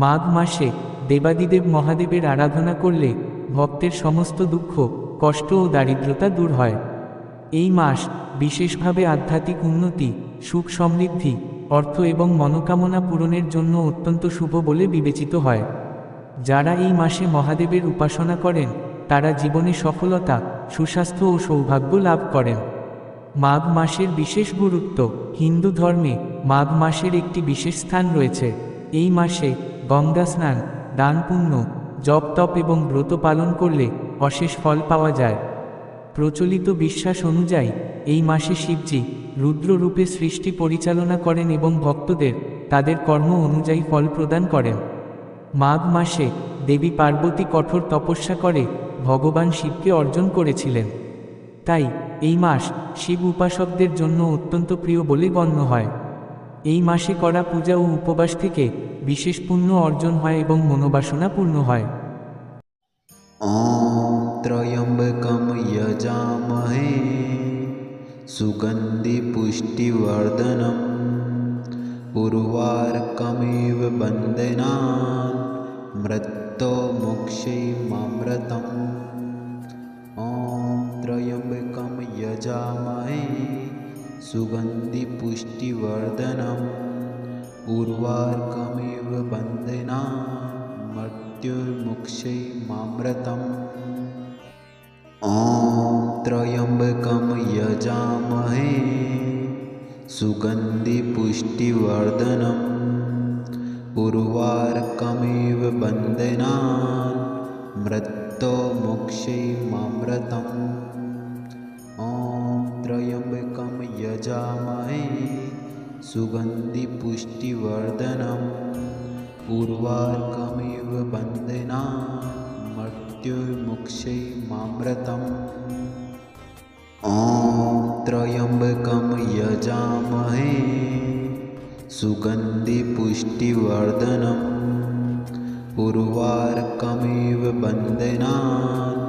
মাঘ মাসে দেবাদিদেব মহাদেবের আরাধনা করলে ভক্তের সমস্ত দুঃখ, কষ্ট ও দারিদ্রতা দূর হয়। এই মাস বিশেষভাবে আধ্যাত্মিক উন্নতি, সুখ সমৃদ্ধি, অর্থ এবং মনোকামনা পূরণের জন্য অত্যন্ত শুভ বলে বিবেচিত হয়। যারা এই মাসে মহাদেবের উপাসনা করেন তারা জীবনে সফলতা, সুস্বাস্থ্য ও সৌভাগ্য লাভ করেন। মাঘ মাসের বিশেষ গুরুত্ব। হিন্দু ধর্মে মাঘ মাসের একটি বিশেষ স্থান রয়েছে। এই মাসে গঙ্গা স্নান, দান পুণ্য, জপ তপ এবং ব্রত পালন করলে অশেষ ফল পাওয়া যায়। প্রচলিত বিশ্বাস অনুযায়ী এই মাসে শিবজি রুদ্র রূপে সৃষ্টি পরিচালনা করেন এবং ভক্তদের তাদের কর্ম অনুযায়ী ফল প্রদান করেন। মাঘ মাসে দেবী পার্বতী কঠোর তপস্যা করে ভগবান শিবকে অর্জন করেছিলেন। তাই এই মাস শিব উপাসকদের জন্য অত্যন্ত প্রিয় বলে গণ্য হয়। এই মাসে করা পূজা ও উপবাস থেকে বিশেষ পুণ্য অর্জন হয় এবং মনোবাসনা পূর্ণ হয়। ॐ त्र्यम्बकं यजामहे सुगन्धिपुष्टिवर्धनम् उर्वारुकमिव बन्धनान् मृत्युर्मुक्षैमामृतम्। ॐ त्र्यम्बकं यजामहे सुगन्धिपुष्टिवर्धनम् उर्वारुकमिव बन्धनान् मृत्युर्मुक्षैमामृतम्। ॐ त्र्यम्बकं यजामहे सुगन्धिपुष्टिवर्धनम् उर्वारुकमिव बन्धनान् मृत्युर्मुक्षैमामृतम्। ॐ त्र्यम्बकं यजामहे सुगन्धिपुष्टिवर्धनम् उर्वारुकमिव बन्धनान् मृत्युर्मुक्षैमामृतम्। ॐ त्र्यम्बकं यजामहे सुगन्धिपुष्टिवर्धनम् उर्वारुकमिव बन्धनान्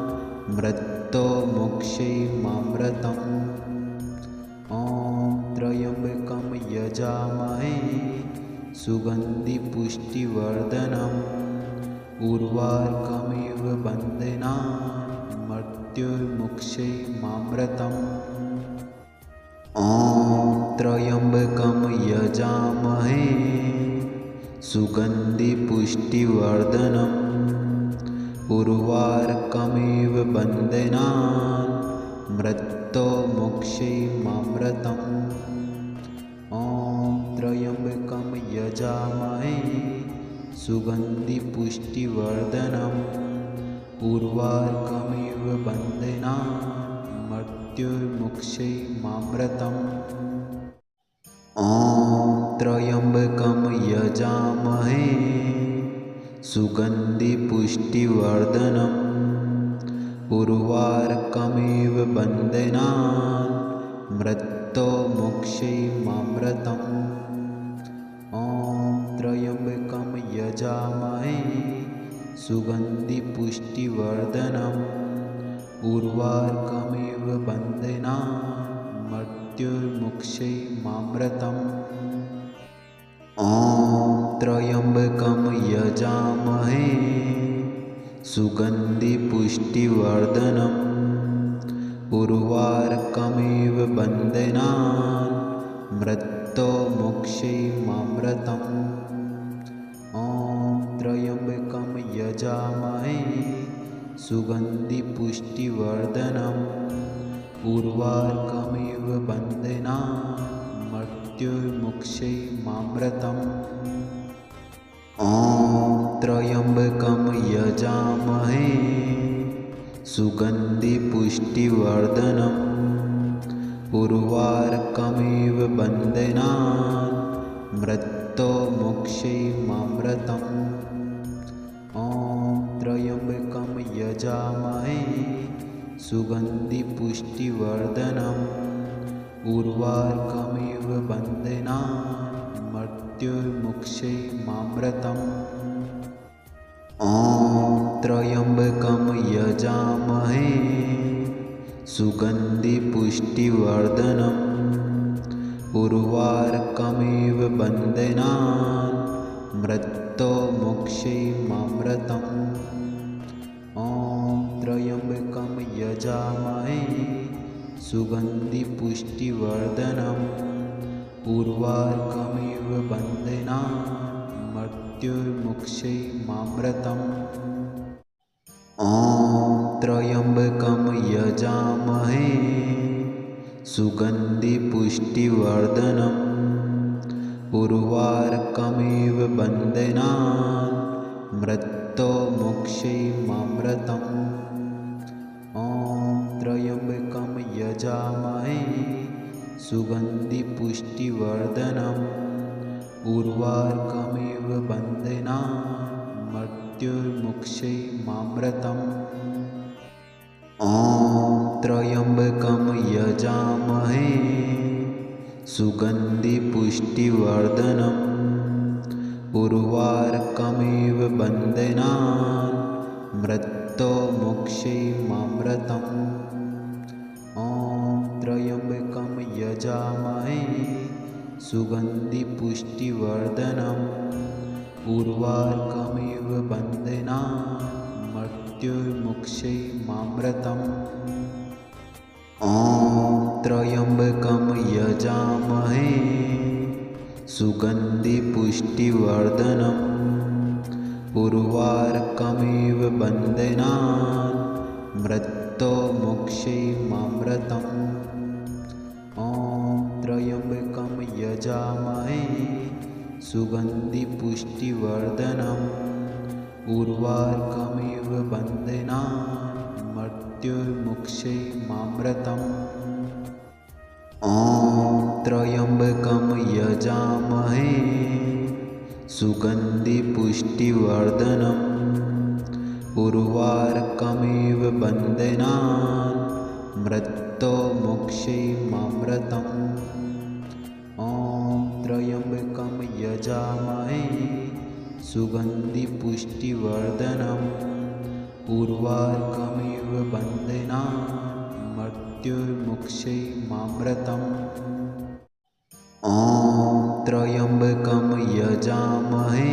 मृत्युर्मुक्षैमामृतम्। ॐ त्र्यम्बकं यजामहे सुगन्धिपुष्टिवर्धनम् उर्वारुकमिव बन्धनान् मृत्युर्मुक्षैमामृतम्। ॐ त्र्यम्बकं यजामहे सुगन्धिपुष्टिवर्धनम् उर्वारुकमिव बन्धनान् मृत्युर्मुक्षैमामृतम्। ॐ त्र्यम्बकं यजामहे सुगन्धिपुष्टिवर्धनम् उर्वारुकमिव बन्धनान् मृत्युर्मुक्षैमामृतम्। ॐ त्र्यम्बकं यजामहे सुगन्धिपुष्टिवर्धनम् उर्वारुकमिव बन्धनान् मृत्युर्मुक्षैमामृतम्। ॐ त्र्यम्बकं यजामहे सुगन्धिपुष्टिवर्धनम् उर्वारुकमिव बन्धनान् मृत्युर्मुक्षैमामृतम्। ॐ त्र्यम्बकं यजामहे सुगन्धिपुष्टिवर्धनम् उर्वारुकमिव बन्धनान् मृत्युर्मुक्षैमामृतम्। ॐ त्र्यम्बकं यजामहे सुगन्धिपुष्टिवर्धनम् उर्वारुकमिव बन्धनान् मृत्युर्मुक्षैमामृतम्। ॐ त्र्यम्बकं यजामहे सुगन्धिपुष्टिवर्धनम् उर्वारुकमिव बन्धनान् मृत्युर्मुक्षैमामृतम्। ॐ त्र्यम्बकं यजामहे सुगन्धिपुष्टिवर्धनम् उर्वारुकमिव बन्धनान् मृत्युर्मुक्षैमामृतम्। ॐ त्र्यम्बकं यजामहे सुगन्धिपुष्टिवर्धनम् उर्वारुकमिव बन्धनान् मृत्युर्मुक्षैमामृतम्। मृत्तो मोक्षैमामृतम् ॐ त्र्यम्बकं यजामहे सुगन्धिपुष्टिवर्धनम् उर्वारुकमिव बन्धनान् मृत्युर्मोक्षैमामृतम् ॐ त्र्यम्बकं यजामहे सुगन्धिपुष्टिवर्धनम् उर्वारुकमिव बन्धनान् मृत्योर्मोक्षैमामृतम् ॐ त्र्यम्बकं यजामहे सुगन्धिपुष्टिवर्धनम् उर्वारुकमिव बन्धनान् मृत्युर्मोक्षैमामृतम् ॐ त्र्यम्बकं यजामहे सुगन्धिपुष्टिवर्धनम् उर्वारुकमिव बन्धनान् मृत्योर्मोक्षैमामृतम् ॐ त्र्यम्बकं यजामहे सुगन्धिपुष्टिवर्धनम् उर्वारुकमिव बन्धनान् मृत्युर्मोक्षैमामृतम् ॐ त्र्यम्बकं यजामहे सुगन्धिपुष्टिवर्धनम् उर्वारुकमिव बन्धनान् मृत्योर्मोक्षैमामृतम् ॐ त्र्यम्बकं यजामहे सुगन्धिपुष्टिवर्धनम् उर्वारुकमिव बन्धनान् मृत्युर्मोक्षैमामृतम् ॐ त्र्यम्बकं यजामहे सुगन्धिपुष्टिवर्धनम् उर्वारुकमिव बन्धनान् मृत्योर्मोक्षैमामृतम् ॐ त्र्यम्बकं यजामहे सुगन्धिपुष्टिवर्धनम् उर्वारुकमिव बन्धनान् मृत्युर्मोक्षैमामृतम् ॐ त्र्यम्बकं यजामहे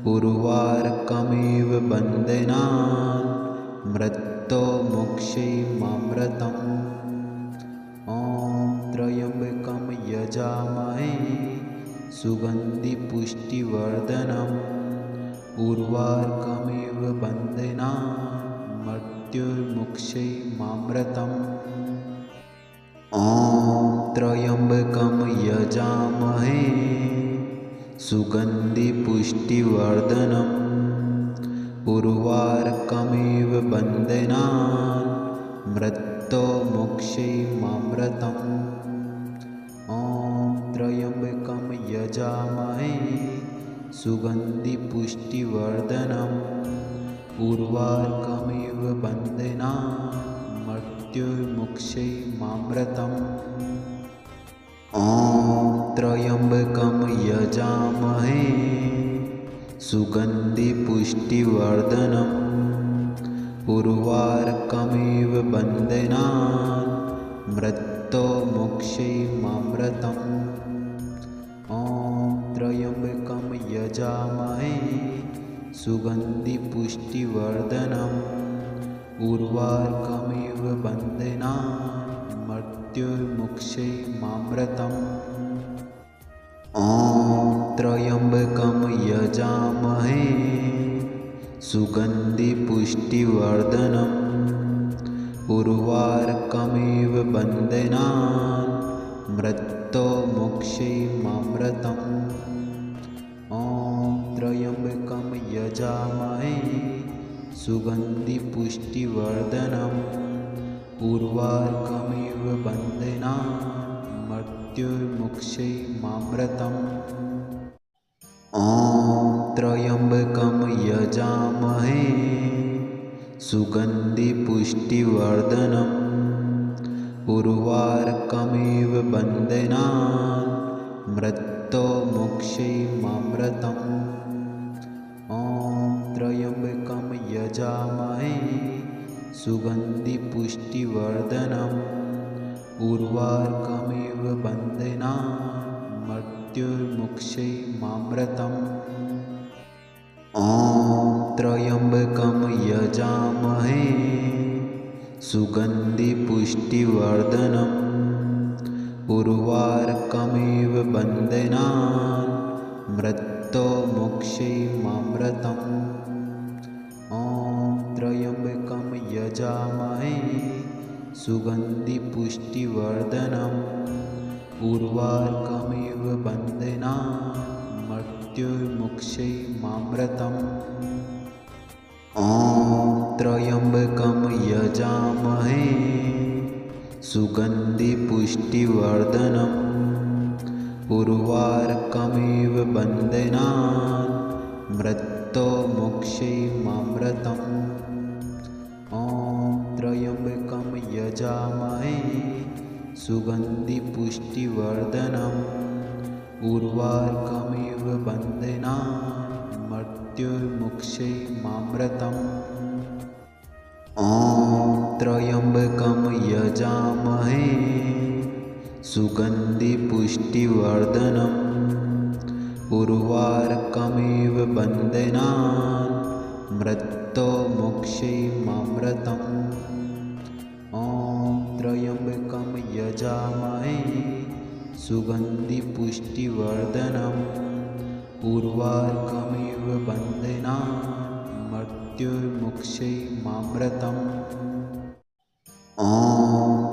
सुगन्धिपुष्टिवर्धनम् उर्वारुकमिव बन्धनान् मृत्योर्मोक्षैमामृतम् ॐ त्र्यम्बकं यजामहे सुगन्धिपुष्टिवर्धनम् उर्वारुकमिव बन्धनान् मृत्युर्मोक्षैमामृतम् ॐ त्र्यम्बकं यजामहे सुगन्धिपुष्टिवर्धनम् उर्वारुकमिव बन्धनान् मृत्योर्मोक्षैमामृतम् ॐ त्र्यम्बकं यजामहे सुगन्धिपुष्टिवर्धनम् उर्वारुकमिव बन्धनान् मृत्युर्मोक्षैमामृतम् ॐ त्र्यम्बकं यजामहे सुगन्धिपुष्टिवर्धनम् उर्वारुकमिव बन्धनान् मृत्योर्मोक्षैमामृतम् ॐ त्र्यम्बकं यजामहे सुगन्धिपुष्टिवर्धनम् उर्वारुकमिव बन्धनान् मृत्युर्मोक्षैमामृतम् ॐ त्र्यम्बकं यजामहे सुगन्धिपुष्टिवर्धनम् उर्वारुकमिव बन्धनान् मृत्योर्मोक्षैमामृतम् ॐ त्र्यम्बकं यजामहे सुगन्धिपुष्टिवर्धनम् उर्वारुकमिव बन्धनान् मृत्युर्मोक्षैमामृतम् ॐ त्र्यम्बकं यजामहे सुगन्धिपुष्टिवर्धनम् उर्वारुकमिव बन्धनान् मृत्योर्मोक्षैमामृतम् ॐ त्र्यम्बकं यजामहे सुगन्धिपुष्टिवर्धनम् उर्वारुकमिव बन्धनान् मृत्युर्मुक्षैमामृतम् ॐ त्र्यम्बकं यजामहे सुगन्धिपुष्टिवर्धनम् उर्वारुकमिव बन्धनान् मृत्युर्मुक्षैमामृतम् ॐ त्र्यम्बकं यजामहे सुगन्धिपुष्टिवर्धनम् उर्वारुकमिव बन्धनान् मृत्युर्मुक्षैमामृतम् ॐ त्र्यम्बकं यजामहे सुगन्धिपुष्टिवर्धनम् उर्वारुकमिव बन्धनान् मृत्युर्मुक्षैमामृतम् ॐ त्र्यम्बकं यजामहे सुगन्धिपुष्टिवर्धनम् उर्वारुकमिव बन्धनान् मृत्युर्मुक्षैमामृतम् ॐ त्र्यम्बकं यजामहे सुगन्धिपुष्टिवर्धनम् उर्वारुकमिव बन्धनान् मृत्युर्मुक्षैमामृतम् ॐ त्र्यम्बकं यजामहे सुगन्धिपुष्टिवर्धनम् उर्वारुकमिव बन्धनान् मृत्युर्मुक्षैमामृतम् ॐ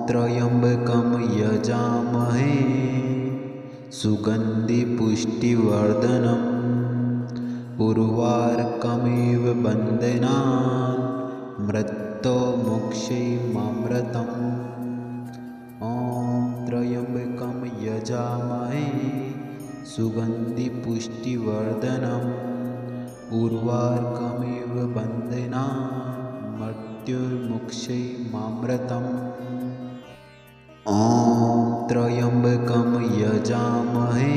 त्र्यम्बकं यजामहे सुगन्धिपुष्टिवर्धनम् उर्वारुकमिव बन्धनान् मृत्युर्मुक्षैमामृतम् ॐ त्र्यम्बकं यजामहे सुगन्धिपुष्टिवर्धनम् उर्वारुकमिव बन्धनान् मृत्युर्मुक्षैमामृतम् ॐ त्र्यम्बकं यजामहे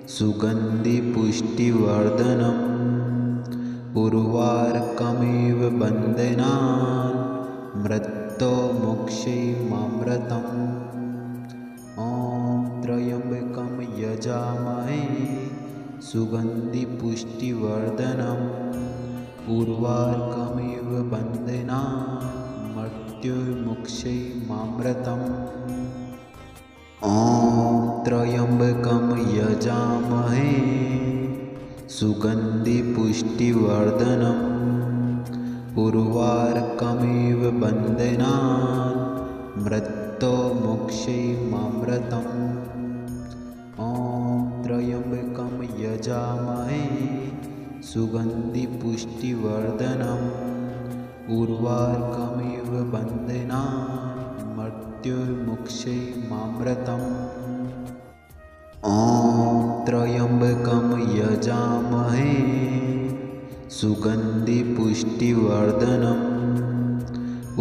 सुगन्धिपुष्टिवर्धनम् उर्वारुकमिव बन्धनान् मृत्युर्मुक्षैमामृतम् ॐ त्र्यम्बकं यजामहे सुगन्धिपुष्टिवर्धनम् उर्वारुकमिव बन्धनान् मृत्युर्मुक्षैमामृतम् ॐ त्र्यम्बकं यजामहे सुगन्धिपुष्टिवर्धनम् उर्वारुकमिव बन्धनान् मृत्युर्मुक्षैमामृतम् ॐ त्र्यम्बकं यजामहे सुगन्धिपुष्टिवर्धनम् उर्वारुकमिव बन्धनान् मृत्युर्मुक्षैमामृतम् ॐ त्र्यम्बकं यजामहे सुगन्धिपुष्टिवर्धनम्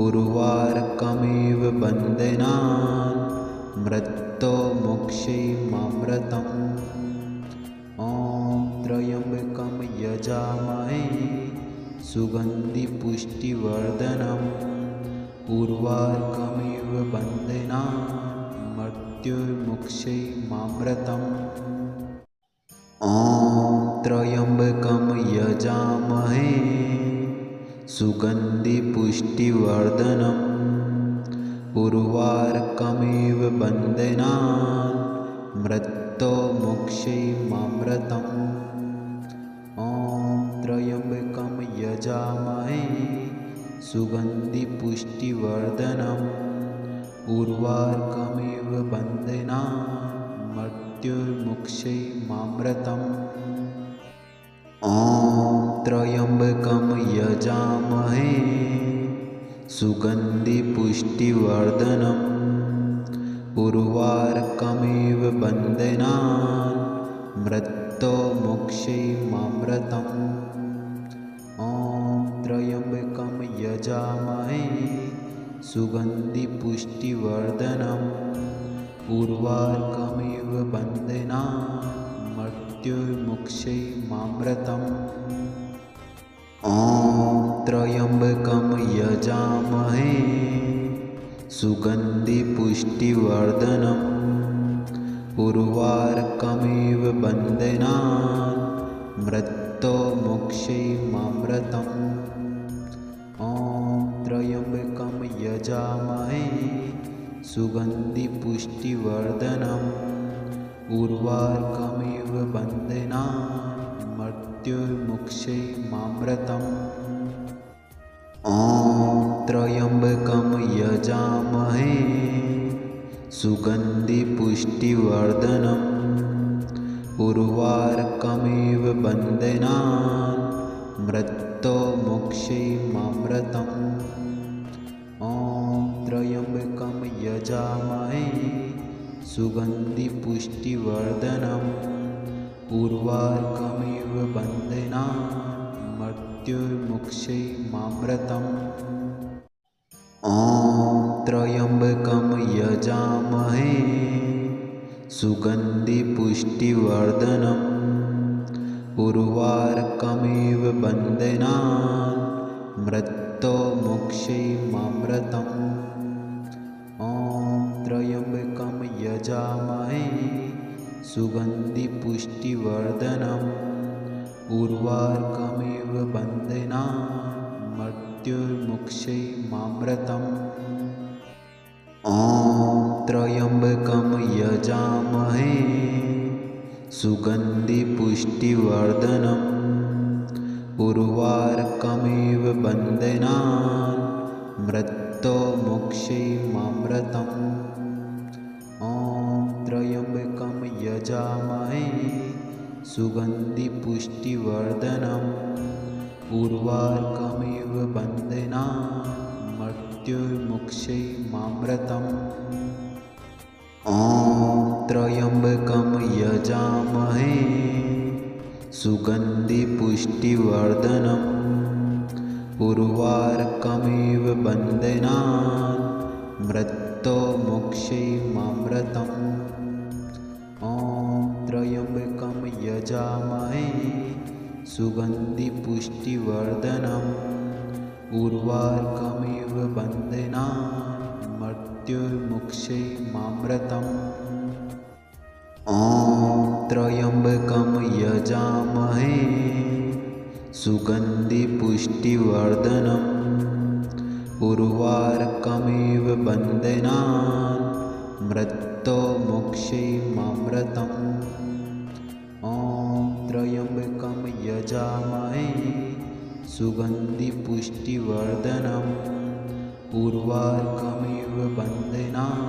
उर्वारुकमिव बन्धनान् मृत्युर्मुक्षैमामृतम् ॐ त्र्यम्बकं यजामहे सुगन्धिपुष्टिवर्धनम् उर्वारुकमिव बन्धनान् मृत्युर्मुक्षैमामृतम् ॐ त्र्यम्बकं यजामहे सुगन्धिपुष्टिवर्धनम् उर्वारुकमिव बन्धनान् मृत्युर्मुक्षैमामृतम् ॐ त्र्यम्बकं यजामहे सुगन्धिपुष्टिवर्धनम् उर्वारुकमिव बन्धनान् मृत्युर्मुक्षैमामृतम् ॐ त्र्यम्बकं यजामहे सुगन्धिपुष्टिवर्धनम् उर्वारुकमिव बन्धनान् मृत्युर्मुक्षैमामृतम् ॐ त्र्यम्बकं यजामहे सुगन्धिपुष्टिवर्धनम् उर्वारुकमिव बन्धनान् मृत्युर्मुक्षैमामृतम् ॐ त्र्यम्बकं यजामहे सुगन्धिपुष्टिवर्धनम् उर्वारुकमिव बन्धनान् मृत्योर्मुक्षैर्मामृतम् ॐ त्र्यम्बकं यजामहे सुगन्धिपुष्टिवर्धनम् उर्वारुकमिव बन्धनान् मृत्योर्मुक्षैर्मामृतम् ॐ त्र्यम्बकं यजामहे सुगन्धिपुष्टिवर्धनम् उर्वारुकमिव बन्धनान् मृत्योर्मुक्षैर्मामृतम् ॐ त्र्यम्बकं यजामहे सुगन्धिपुष्टिवर्धनम् उर्वारुकमिव बन्धनान् मृत्योर्मुक्षैर्मामृतम् ॐ त्र्यम्बकं यजामहे सुगन्धिपुष्टिवर्धनम् उर्वारुकमिव बन्धनान् मृत्योर्मुक्षैर्मामृतम् ॐ त्र्यम्बकं यजामहे सुगन्धिपुष्टिवर्धनम् उर्वारुकमिव बन्धनान् मृत्योर्मुक्षैर्मामृतम् ॐ त्र्यम्बकं यजामहे सुगन्धिपुष्टिवर्धनम् उर्वारुकमिव बन्धनान् मृत्योर्मुक्षैर्मामृतम् ॐ त्र्यम्बकं यजामहे सुगन्धिपुष्टिवर्धनम् उर्वारुकमिव बन्धनान् मृत्योर्मुक्षैर्मामृतम् ॐ त्र्यम्बकं यजामहे सुगन्धिपुष्टिवर्धनम् उर्वारुकमिव बन्धनान् मृत्योर्मुक्षैर्मामृतम् ॐ त्र्यम्बकं यजामहे सुगन्धिपुष्टिवर्धनम् उर्वारुकमिव बन्धनान् मृत्योर्मुक्षैर्मामृतम् ॐ त्र्यम्बकं यजामहे सुगन्धिपुष्टिवर्धनम् उर्वारुकमिव बन्धनान् मृत्योर्मुक्षैर्मामृतम् ॐ त्र्यम्बकं यजामहे सुगन्धिपुष्टिवर्धनम् उर्वारुकमिव बन्धनान्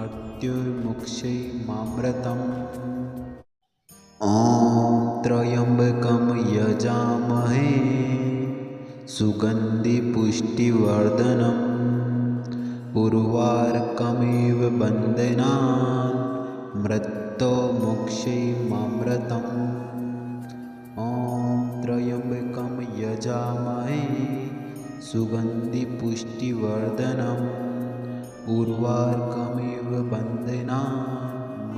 मृत्योर्मुक्षैर्मामृतम् ॐ त्र्यम्बकं यजामहे सुगन्धिपुष्टिवर्धनम् उर्वारुकमिव बन्धनान् मृत्योर्मुक्षैर्मामृतम् ॐ त्र्यम्बकं यजामहे सुगन्धिपुष्टिवर्धनम् उर्वारुकमिव बन्धनान्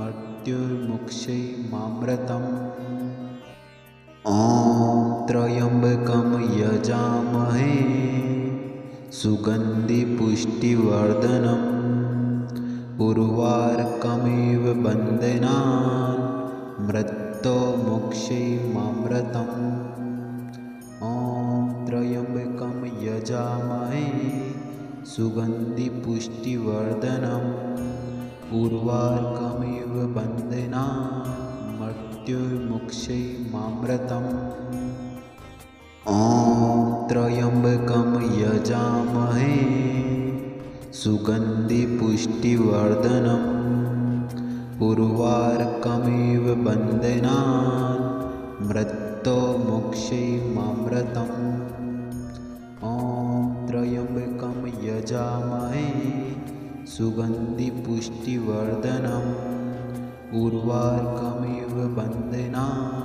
मृत्योर्मुक्षैर्मामृतम् ॐ त्र्यम्बकं यजामहे सुगन्धिपुष्टिवर्धनम् उर्वारुकमिव बन्धनान् मृत्योर्मुक्षैर्मामृतम् ॐ त्र्यम्बकं यजामहे सुगन्धिपुष्टिवर्धनम् उर्वारुकमिव बन्धनान् मृत्योर्मुक्षैर्मामृतम् ॐ त्र्यम्बकं यजामहे सुगन्धिपुष्टिवर्धनम् उर्वारुकमिव बन्धनान् मृत्योर्मुक्षैर्मामृतम् ॐ त्र्यम्बकं यजामहे सुगन्धिपुष्टिवर्धनम् उर्वारुकमिव बन्धनान्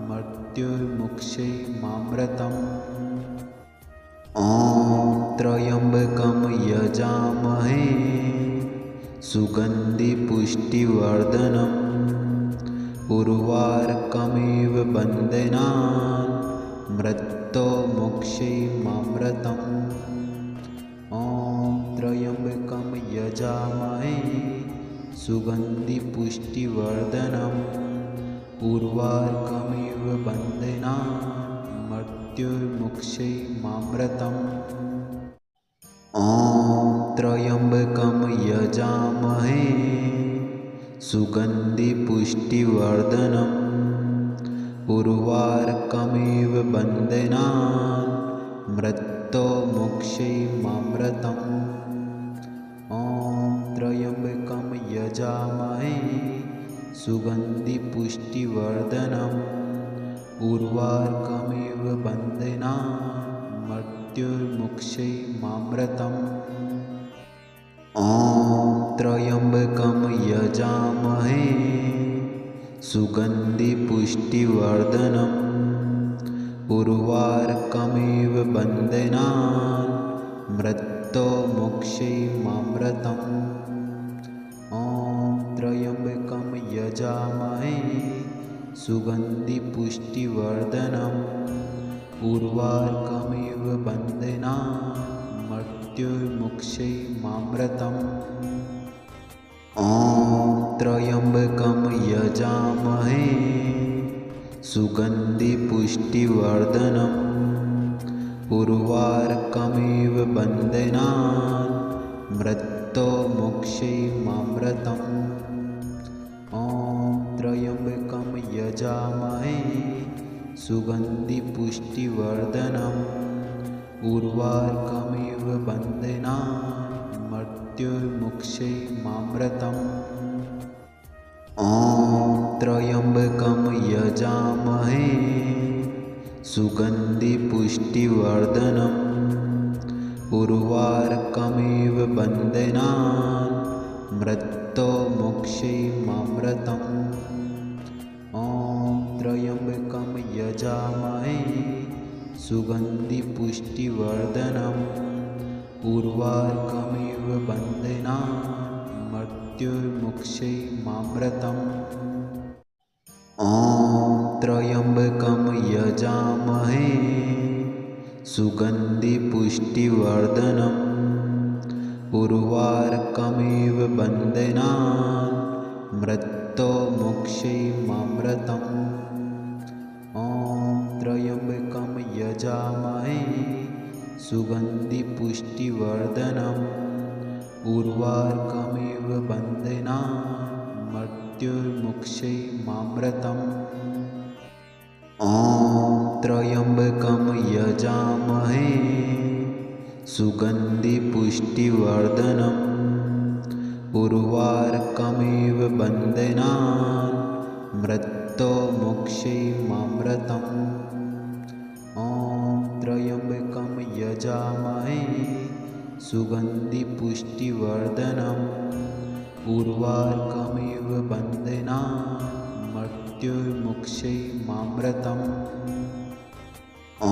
मृत्योर्मुक्षैर्मामृतम् ॐ त्र्यम्बकं यजामहे सुगन्धिपुष्टिवर्धनम् उर्वारुकमिव बन्धनान् मृत्योर्मुक्षैर्मामृतम् ॐ त्र्यम्बकं सुगन्धिपुष्टिवर्धनम् उर्वारुकमिव बन्धनान् मृत्युर्मुक्षैमामृतम् ॐ त्र्यम्बकं यजामहे सुगन्धिपुष्टिवर्धनम् उर्वारुकमिव बन्धनान् मृत्युर्मुक्षैमामृतम् ॐ त्र्यम्बकं यजामहे सुगन्धिपुष्टिवर्धनम् उर्वारुकमिव बन्धनान् मृत्युर्मुक्षैमामृतम् ॐ त्र्यम्बकं यजामहे सुगन्धिपुष्टिवर्धनम् उर्वारुकमिव बन्धनान् मृत्युर्मुक्षैमामृतम् ॐ त्र्यम्बकं यजामहे सुगन्धिपुष्टिवर्धनम् उर्वारुकमिव बन्धनान् मृत्युर्मुक्षैमामृतम् ॐ त्र्यम्बकं यजामहे सुगन्धिपुष्टिवर्धनम् उर्वारुकमिव बन्धनान् मृत्युर्मुक्षैमामृतम् ॐ त्र्यम्बकं यजामहे सुगन्धिपुष्टिवर्धनम् उर्वारुकमिव बन्धनान् मृत्युर्मुक्षैमामृतम् ॐ त्र्यम्बकं यजामहे सुगन्धिपुष्टिवर्धनम् उर्वारुकमिव बन्धनान् मृत्युर्मुक्षैमामृतम् ॐ त्र्यम्बकं यजामहे सुगन्धिपुष्टिवर्धनम् उर्वारुकमिव बन्धनान् मृत्युर्मुक्षैमामृतम् ॐ त्र्यम्बकं यजामहे सुगन्धिपुष्टिवर्धनम् उर्वारुकमिव बन्धनान् मृत्युर्मुक्षैमामृतम् ॐ त्र्यम्बकं यजामहे सुगन्धिपुष्टिवर्धनम् उर्वारुकमिव बन्धनान् मृत्युर्मुक्षैमामृतम् ॐ त्र्यम्बकं यजामहे सुगन्धिपुष्टिवर्धनम् उर्वारुकमिव बन्धनान् मृत्युर्मुक्षैमामृतम् ॐ त्र्यम्बकं यजामहे सुगन्धिपुष्टिवर्धनम् उर्वारुकमिव बन्धनान् मृत्युर्मुक्षैमामृतम् ॐ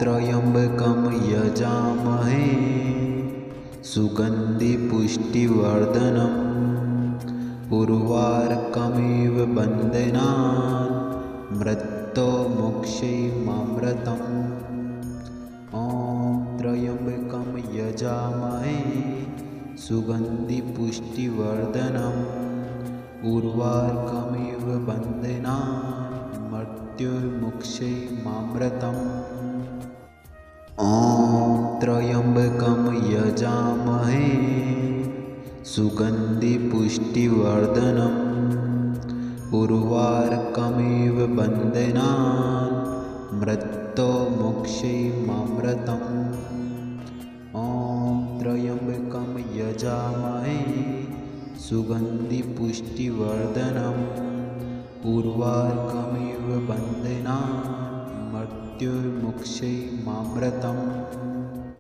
त्र्यम्बकं यजामहे सुगन्धिपुष्टिवर्धनम् उर्वारुकमिव बन्धनान् मृत्युर्मुक्षैमामृतम् ॐ त्र्यम्बकं यजामहे सुगन्धिपुष्टिवर्धनम् उर्वारुकमिव बन्धनान् मृत्युर्मुक्षैमामृतम् ॐ त्र्यम्बकं यजामहे सुगन्धिपुष्टिवर्धनम् उर्वारुकमिव बन्धनान् मृत्युर्मुक्षैमामृतम् ॐ त्र्यम्बकं यजामहे सुगन्धिपुष्टिवर्धनम् उर्वारुकमिव बन्धनान् मृत्युर्मुक्षैमामृतम्